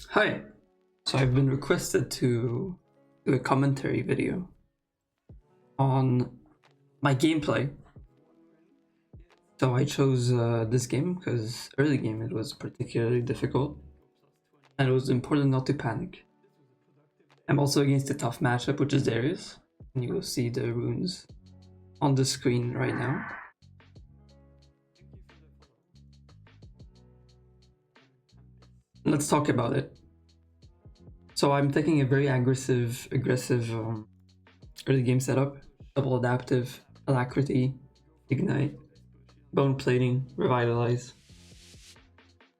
Hi. So I've been requested to do a commentary video on my gameplay. So I chose this game because early game it was particularly difficult and it was important not to panic. I'm also against a tough matchup, which is Darius, and you will see the runes on the screen right now. Let's talk about it. So I'm taking a very aggressive early game setup: double adaptive, alacrity, ignite, bone plating, revitalize.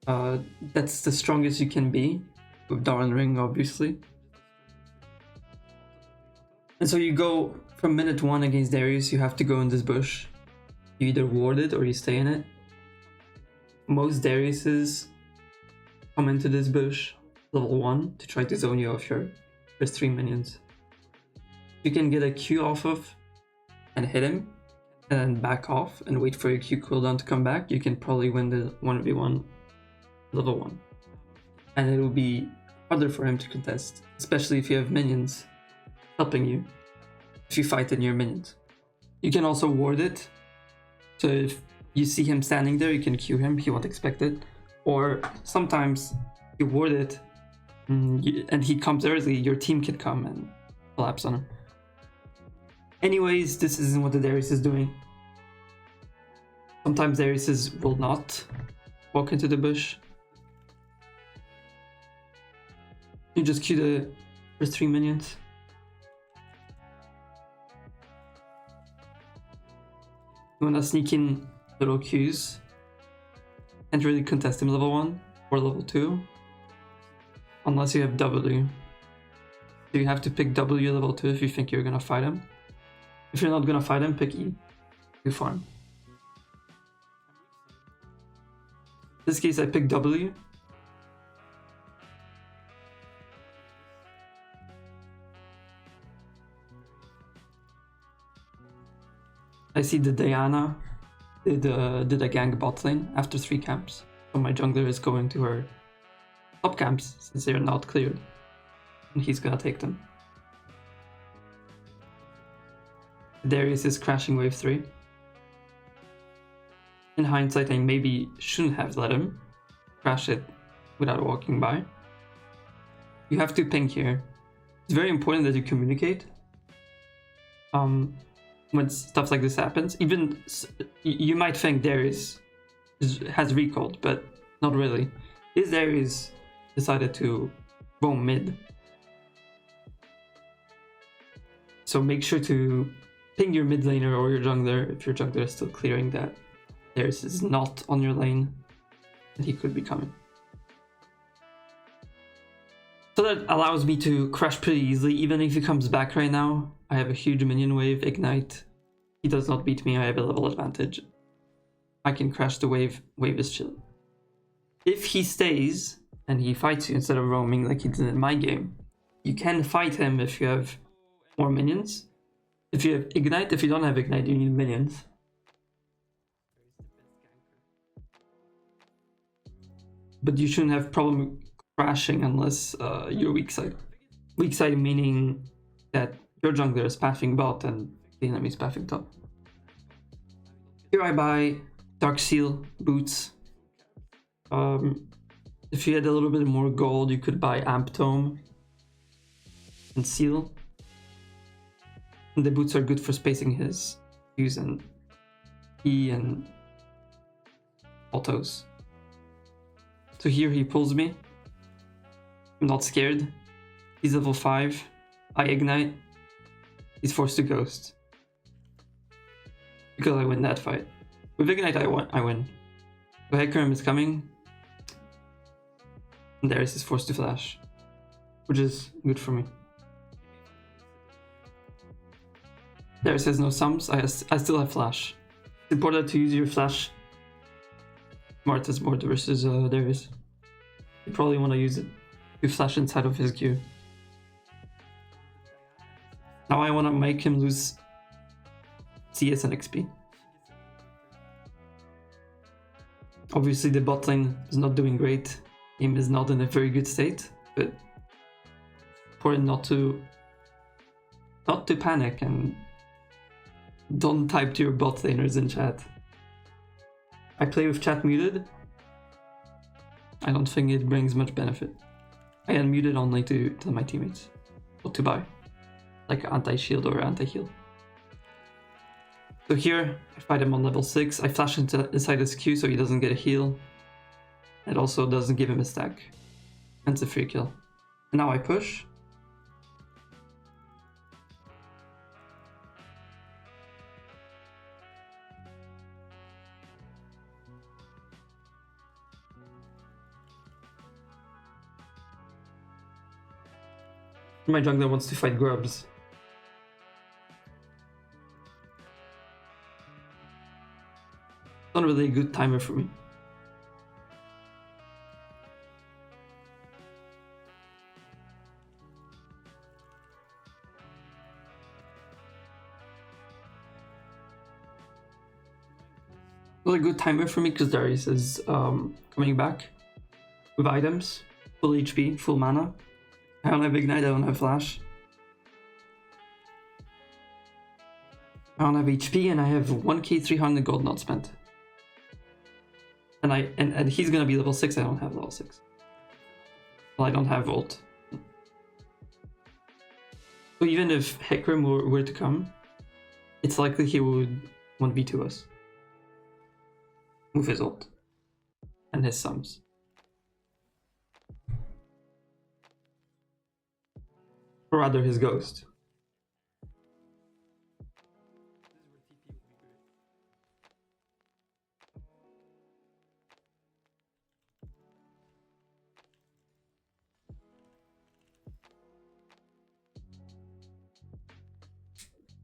That's the strongest you can be with Darn Ring, obviously. And so you go from minute 1 against Darius, you have to go in this bush. You either ward it or you stay in it. Most Dariuses come into this bush level 1 to try to zone you off your first 3 minions. You can get a Q off of and hit him, and then back off and wait for your Q cooldown to come back. You can probably win the 1v1 level 1. And it will be harder for him to contest, especially if you have minions helping you, if you fight in your minions. You can also ward it, so if you see him standing there, you can Q him, he won't expect it. Or sometimes you ward it and he comes early, your team can come and collapse on him. Anyways, this isn't what the Darius is doing. Sometimes Darius will not walk into the bush. You just Q the first 3 minions. You wanna sneak in little Qs. Can't really contest him level 1 or level 2. Unless you have W. So you have to pick W level 2 if you think you're gonna fight him. If you're not gonna fight him, pick E. You farm. In this case, I picked W. I see the Diana did a gank bot lane after 3 camps. So my jungler is going to her top camps since they're not cleared. And he's gonna take them. Darius is crashing wave 3. In hindsight, I maybe shouldn't have let him crash it without walking by. You have to ping here. It's very important that you communicate when stuff like this happens. Even you might think Darius has recalled, but not really. His Darius decided to roam mid. So make sure to ping your mid laner or your jungler if your jungler is still clearing that Darius is not on your lane and he could be coming. So that allows me to crash pretty easily. Even if he comes back right now, I have a huge minion wave, ignite. He does not beat me, I have a level advantage. I can crash the wave, wave is chill. If he stays and he fights you instead of roaming like he did in my game, you can fight him if you have more minions. If you have ignite, if you don't have ignite, you need minions. But you shouldn't have problem crashing unless you're weak side. Weak side meaning that your jungler is pathing bot and the enemy is pathing top. Here I buy Dark Seal boots. If you had a little bit more gold, you could buy Amp Tome and Seal. And the boots are good for spacing his Qs and E and autos. So here he pulls me. I'm not scared. He's level 5. I ignite. He's forced to ghost. Because I win that fight. With ignite I win. So Hecarim is coming. And Darius is forced to flash. Which is good for me. Darius has no sums. I still have flash. It's important to use your flash smart as Mord versus Darius. You probably want to use it to flash inside of his Q. Now I want to make him lose CS and XP. Obviously the bot lane is not doing great. game is not in a very good state, but important not to panic and don't type to your bot laners in chat. I play with chat muted. I don't think it brings much benefit. I unmuted only to my teammates. Or to buy. Like anti-shield or anti-heal. So here, I fight him on level 6. I flash inside his Q so he doesn't get a heal. It also doesn't give him a stack. And it's a free kill. And now I push. My jungler wants to fight grubs. Not really a good timer for me. Not a good timer for me because Darius is coming back with items, full HP, full mana. I don't have Ignite, I don't have Flash. I don't have HP and I have 1k 300 gold not spent. And he's gonna be level 6, I don't have level 6. Well, I don't have ult. So even if Hecarim were to come, it's likely he would 1v2 us. With his ult. And his sums. Or rather his ghost.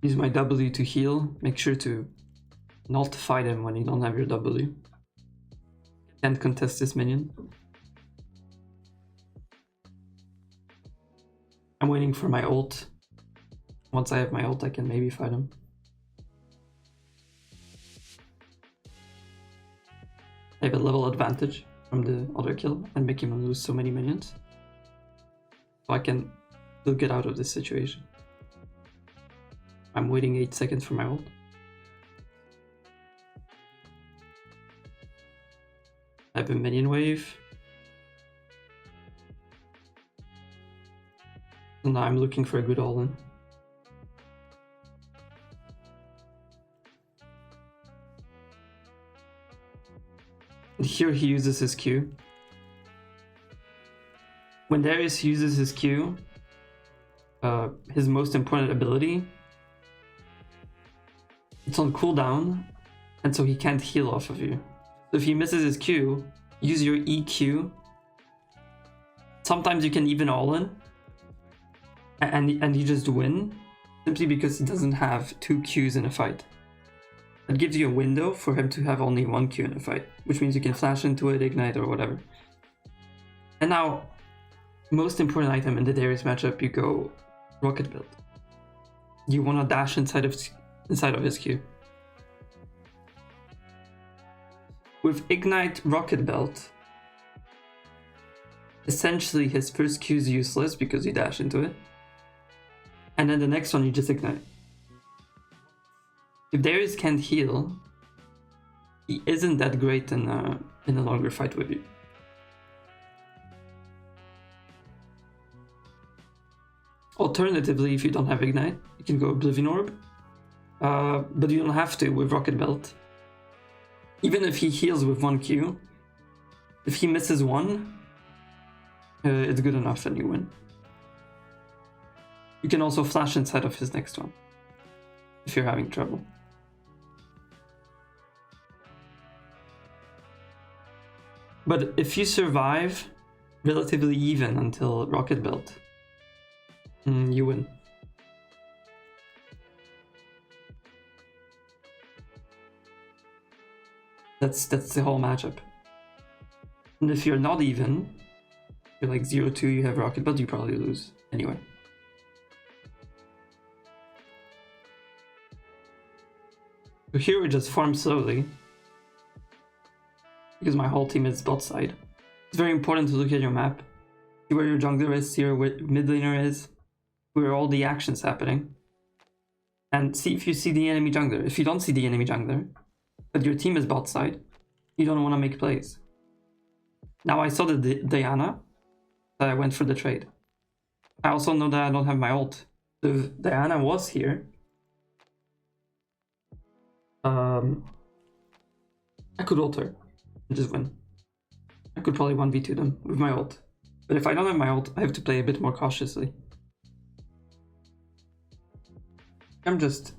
Use my W to heal. Make sure to not fight him when you don't have your W. Can't contest this minion. I'm waiting for my ult. Once I have my ult, I can maybe fight him. I have a level advantage from the other kill and make him lose so many minions. So I can still get out of this situation. I'm waiting 8 seconds for my ult. I have a minion wave. And now I'm looking for a good all-in. And here he uses his Q. When Darius uses his Q, his most important ability, it's on cooldown, and so he can't heal off of you. So if he misses his Q, use your EQ. Sometimes you can even all-in, and you just win, simply because he doesn't have 2 Qs in a fight. That gives you a window for him to have only 1 Q in a fight, which means you can flash into it, ignite, or whatever. And now, most important item in the Darius matchup, you go rocket build. You want to dash inside of his Q. With Ignite Rocket Belt, essentially his first Q is useless because you dash into it. And then the next one you just ignite. If Darius can't heal, he isn't that great in a longer fight with you. Alternatively, if you don't have Ignite, you can go Oblivion Orb. But you don't have to with Rocket Belt. Even if he heals with 1 Q, if he misses 1, it's good enough and you win. You can also flash inside of his next one, if you're having trouble. But if you survive relatively even until Rocket Belt, you win. That's the whole matchup. And if you're not even, you're like 0-2, you have Rocket Belt, you probably lose anyway. So here we just farm slowly, because my whole team is bot side. It's very important to look at your map. See where your jungler is, see where mid laner is, where all the action's happening. And see if you see the enemy jungler. If you don't see the enemy jungler, but your team is bot side, you don't want to make plays. Now I saw the Diana, so I went for the trade. I also know that I don't have my ult. If Diana was here, I could ult her and just win. I could probably 1v2 them with my ult. But if I don't have my ult, I have to play a bit more cautiously. I'm just...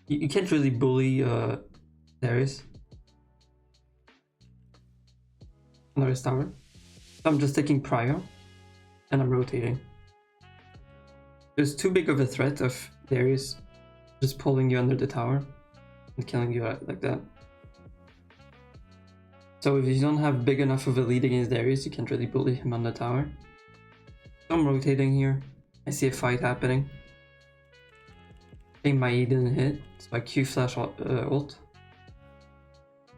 You can't really bully Darius on his tower. So I'm just taking prio and I'm rotating. There's too big of a threat of Darius just pulling you under the tower and killing you like that. So if you don't have big enough of a lead against Darius, you can't really bully him on the tower. So I'm rotating here. I see a fight happening. I think my E didn't hit, so I Q flash ult.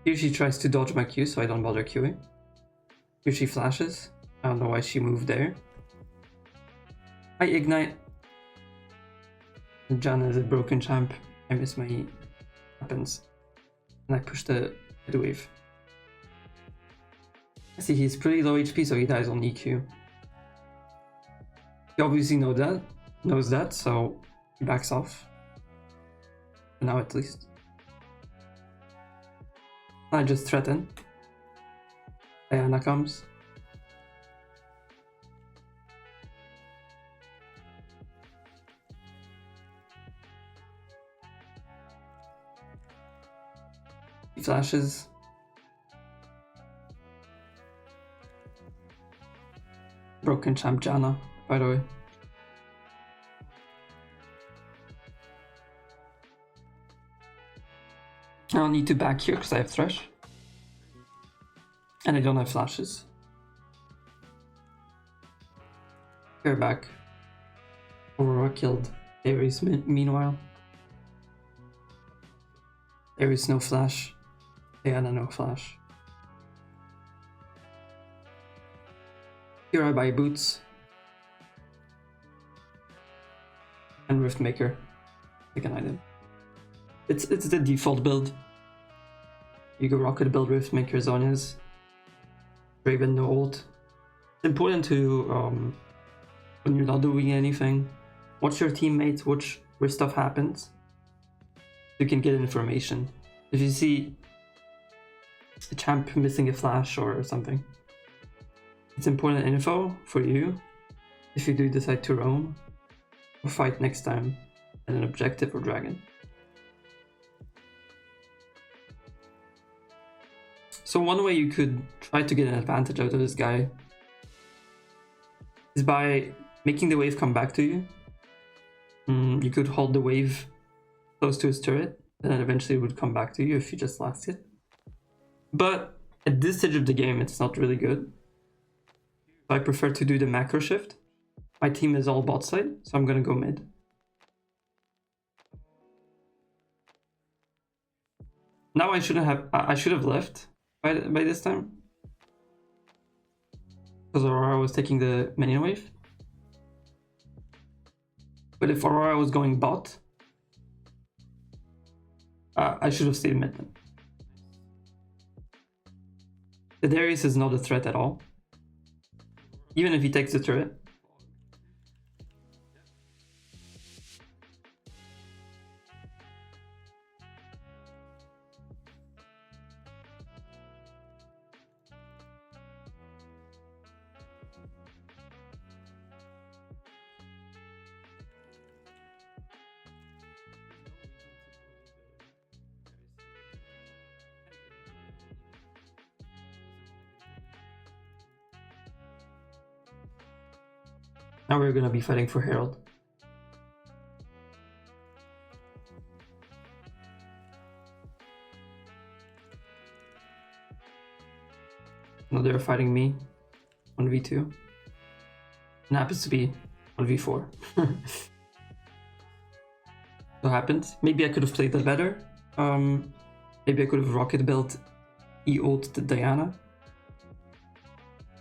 Here she tries to dodge my Q, so I don't bother queuing. Here she flashes. I don't know why she moved there. I ignite. And Janna is a broken champ. I miss my E. Happens. And I push the wave. I see he's pretty low HP, so he dies on EQ. He obviously knows that, so he backs off. For now at least. I just threaten. Diana comes. He flashes. Broken champ Janna, by the way. I don't need to back here because I have Thresh. And I don't have flashes. Here back. Aurora killed Darius meanwhile. There is no flash. Diana no flash. Here I buy boots. And Riftmaker. Pick an item. It's the default build. You go rocket build Riftmaker Zonias. Raven no ult. It's important to when you're not doing anything, watch your teammates, watch where stuff happens. You can get information. If you see a champ missing a flash or something, it's important info for you if you do decide to roam or fight next time at an objective or dragon. So one way you could try to get an advantage out of this guy is by making the wave come back to you. You could hold the wave close to his turret, and then eventually it would come back to you if you just last it. But at this stage of the game, it's not really good. So I prefer to do the macro shift. My team is all bot side, so I'm gonna go mid. Now I should have left by this time, because Aurora was taking the minion wave. But if Aurora was going bot, I should have stayed mid then. The Darius is not a threat at all, even if he takes the turret. Now we're gonna be fighting for Herald. No, they're fighting me. 1v2. It happens to be 1v4. What happened? Maybe I could have played that better. Maybe I could have rocket built E-ult to Diana.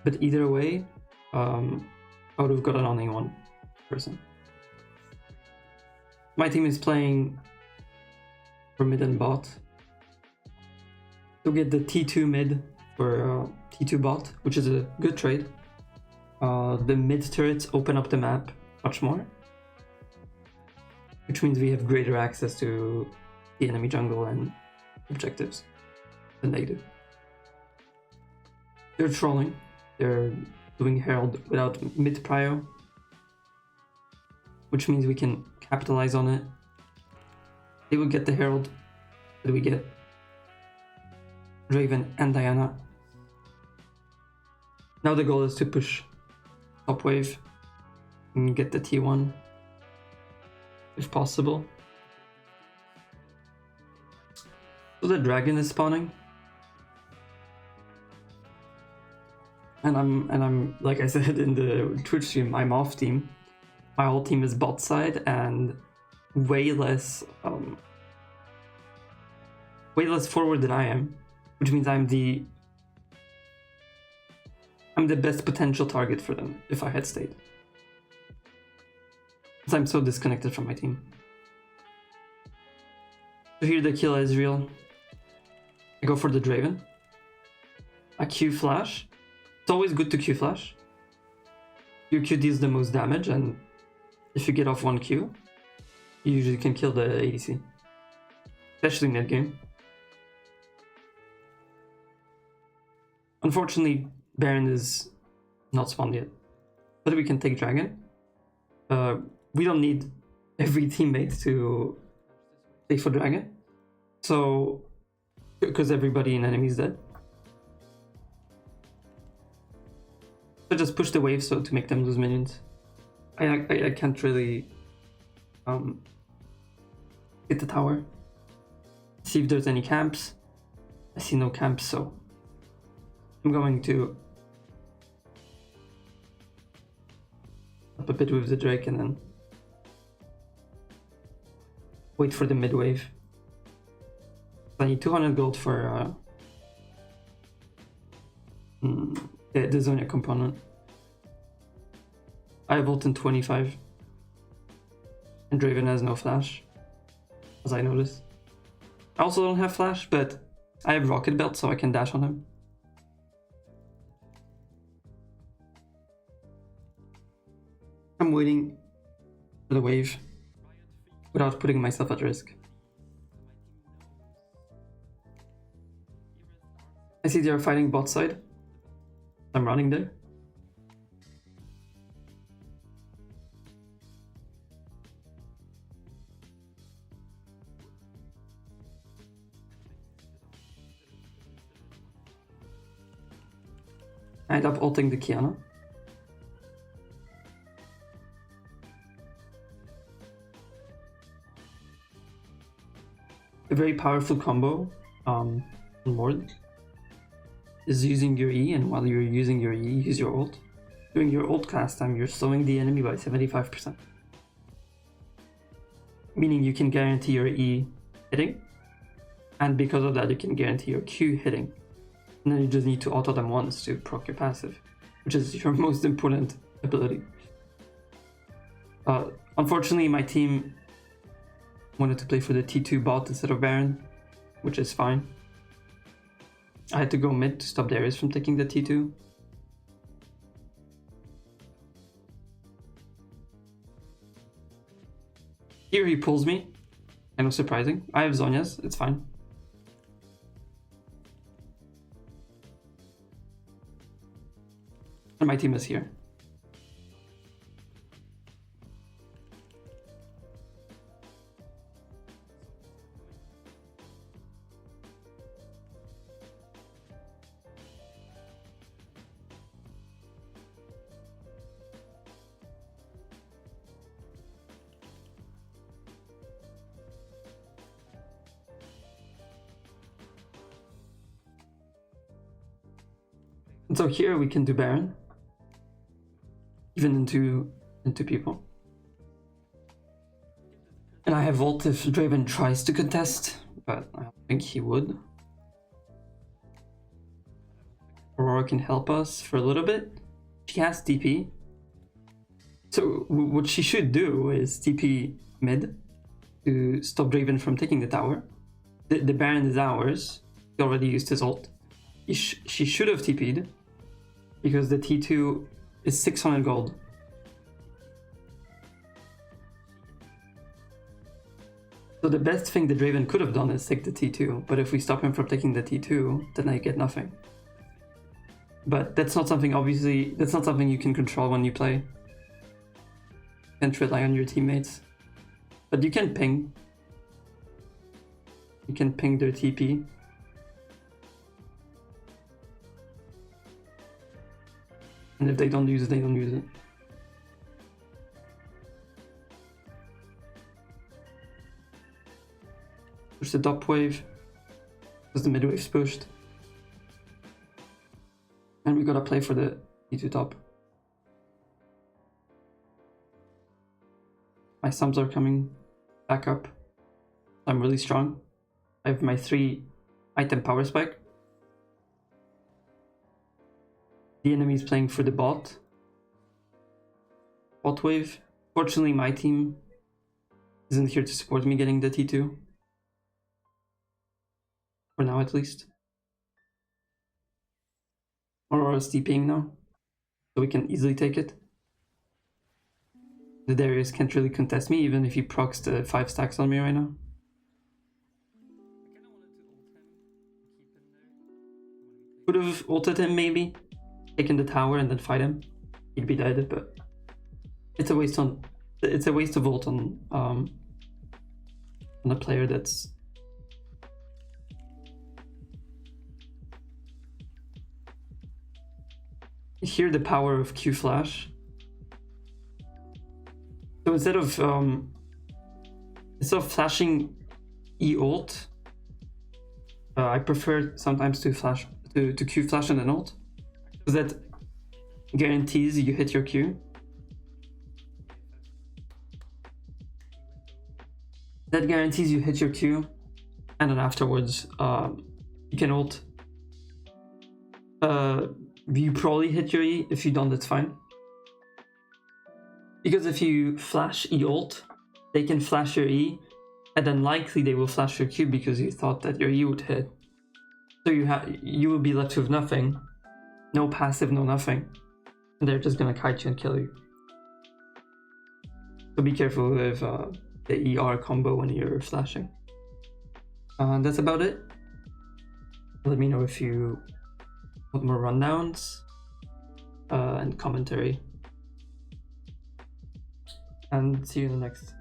But either way, I would have gotten only one person. My team is playing for mid and bot. To get the T2 mid for T2 bot, which is a good trade. The mid turrets open up the map much more, which means we have greater access to the enemy jungle and objectives than they do. They're trolling. They're doing Herald without mid prio, which means we can capitalize on it. They will get the Herald that we get Draven and Diana. Now the goal is to push top wave and get the T1 if possible. So the dragon is spawning. And I'm like I said in the Twitch stream, I'm off team. My whole team is bot side and way less forward than I am, which means I'm the best potential target for them if I had stayed. Because I'm so disconnected from my team. So here the kill is real. I go for the Draven. I Q flash. It's always good to Q flash. Your Q deals the most damage, and if you get off one Q, you usually can kill the ADC. Especially mid game. Unfortunately, Baron is not spawned yet. But we can take Dragon. We don't need every teammate to stay for Dragon. So, because everybody in enemy is dead. So just push the wave so to make them lose minions. I can't really hit the tower. See if there's any camps. I see no camps, so I'm going to up a bit with the Drake and then wait for the mid wave. I need 200 gold for the Zonia component. I have ult in 25. And Draven has no flash, as I noticed. I also don't have flash, but I have rocket belt so I can dash on him. I'm waiting for the wave without putting myself at risk. I see they are fighting bot side. I'm running there. I end up ulting the Kiana. A very powerful combo on Mord is using your E, and while you're using your E, use your ult. During your ult cast time, you're slowing the enemy by 75%. Meaning you can guarantee your E hitting, and because of that you can guarantee your Q hitting. And then you just need to auto them once to proc your passive, which is your most important ability. Unfortunately, my team wanted to play for the T2 bot instead of Baron, which is fine. I had to go mid to stop Darius from taking the T2. Here he pulls me. Kind of surprising. I have Zonia's, it's fine. And my team is here. And so here we can do Baron, even into people. And I have ult if Draven tries to contest, but I don't think he would. Aurora can help us for a little bit. She has TP. So what she should do is TP mid to stop Draven from taking the tower. The Baron is ours. He already used his ult. She should have TP'd because the T2 is 600 gold. So the best thing the Draven could have done is take the T2, but if we stop him from taking the T2, then I get nothing. But that's not something, obviously, that's not something you can control when you play. You can't rely on your teammates. But you can ping. You can ping their TP. And if they don't use it, they don't use it. Push the top wave, because the mid wave's pushed. And we gotta play for the E2 top. My sums are coming back up. I'm really strong. I have my 3 item power spike. The enemy is playing for the bot wave. Fortunately, my team isn't here to support me getting the T2. For now, at least. Aurora's TPing now, so we can easily take it. The Darius can't really contest me, even if he procs the 5 stacks on me right now. Could have ulted him maybe, taken the tower and then fight him. He'd be dead, but it's a waste of ult on a player that's hear the power of Q flash. So instead of flashing E ult, I prefer sometimes to Q flash and an ult, because that guarantees you hit your Q. That guarantees you hit your Q, and then afterwards you can ult. You probably hit your E. If you don't, that's fine. Because if you flash E ult, they can flash your E, and then likely they will flash your Q because you thought that your E would hit. So you will be left with nothing, no passive, no nothing, and they're just gonna kite you and kill you. So be careful with the ER combo when you're flashing. That's about it. Let me know if you want more rundowns and commentary. And see you in the next